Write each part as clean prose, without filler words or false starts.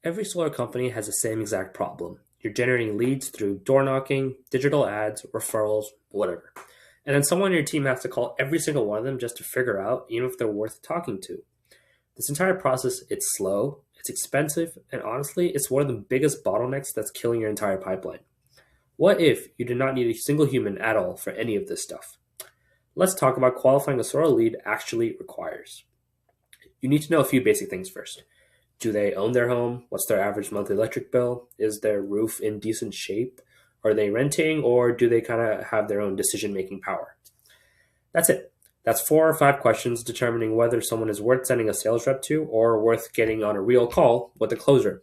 Every solar company has the same exact problem. You're generating leads through door knocking, digital ads, referrals, whatever. And then someone on your team has to call every single one of them just to figure out even if they're worth talking to. This entire process, it's slow, it's expensive, and honestly, it's one of the biggest bottlenecks that's killing your entire pipeline. What if you did not need a single human at all for any of this stuff? Let's talk about qualifying a solar lead actually requires. You need to know a few basic things first. Do they own their home? What's their average monthly electric bill? Is their roof in decent shape? Are they renting, or do they kind of have their own decision making power? That's it. That's 4 or 5 questions determining whether someone is worth sending a sales rep to or worth getting on a real call with a closer.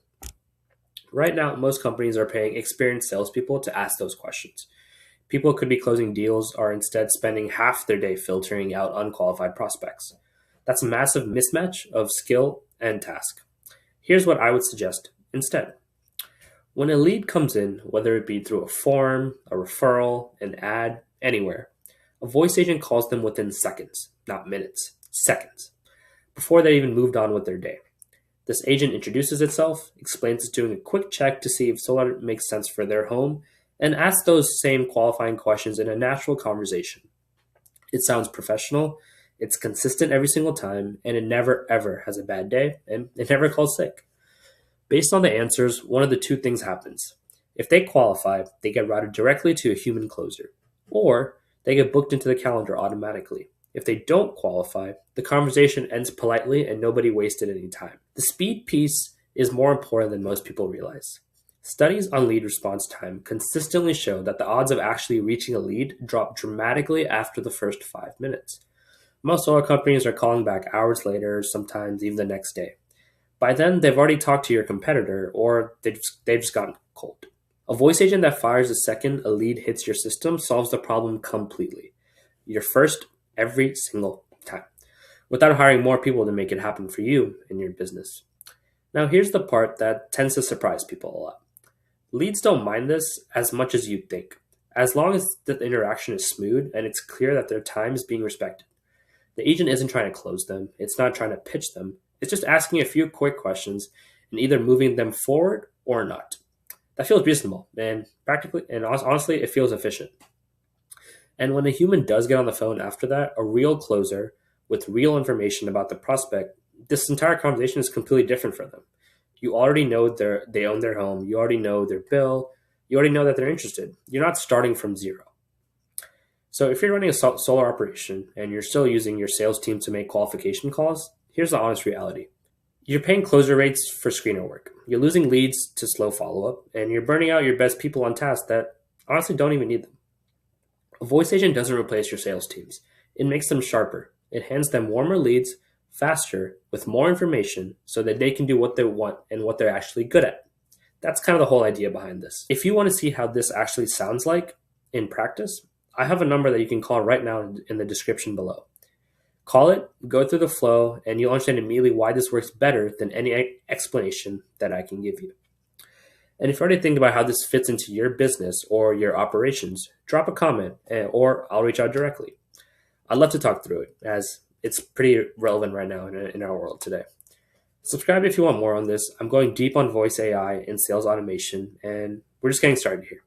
Right now, most companies are paying experienced salespeople to ask those questions. People could be closing deals are instead spending half their day filtering out unqualified prospects. That's a massive mismatch of skill and task. Here's what I would suggest instead. When a lead comes in, whether it be through a form, a referral, an ad, anywhere, a voice agent calls them within seconds, not minutes, seconds, before they even moved on with their day. This agent introduces itself, explains it's doing a quick check to see if solar makes sense for their home, and asks those same qualifying questions in a natural conversation. It sounds professional, it's consistent every single time, and it never ever has a bad day, and it never calls sick. Based on the answers, one of the two things happens. If they qualify, they get routed directly to a human closer, or they get booked into the calendar automatically. If they don't qualify, the conversation ends politely and nobody wasted any time. The speed piece is more important than most people realize. Studies on lead response time consistently show that the odds of actually reaching a lead drop dramatically after the first 5 minutes. Most solar companies are calling back hours later, sometimes even the next day. By then, they've already talked to your competitor or they've just gotten cold. A voice agent that fires the second a lead hits your system solves the problem completely. You're first every single time, without hiring more people to make it happen for you in your business. Now, here's the part that tends to surprise people a lot. Leads don't mind this as much as you'd think, as long as the interaction is smooth and it's clear that their time is being respected. The agent isn't trying to close them, it's not trying to pitch them, it's just asking a few quick questions and either moving them forward or not. That feels reasonable and practically, and honestly, it feels efficient. And when a human does get on the phone after that, a real closer with real information about the prospect, this entire conversation is completely different for them. You already know they own their home, you already know their bill, you already know that they're interested. You're not starting from zero. So if you're running a solar operation and you're still using your sales team to make qualification calls, here's the honest reality. You're paying closer rates for screener work. You're losing leads to slow follow-up, and you're burning out your best people on tasks that honestly don't even need them. A voice agent doesn't replace your sales teams. It makes them sharper. It hands them warmer leads, faster, with more information so that they can do what they want and what they're actually good at. That's kind of the whole idea behind this. If you want to see how this actually sounds like in practice, I have a number that you can call right now in the description below. Call it, go through the flow, and you'll understand immediately why this works better than any explanation that I can give you. And if you already think about how this fits into your business or your operations, drop a comment or I'll reach out directly. I'd love to talk through it as it's pretty relevant right now in our world today. Subscribe if you want more on this. I'm going deep on voice AI and sales automation, and we're just getting started here.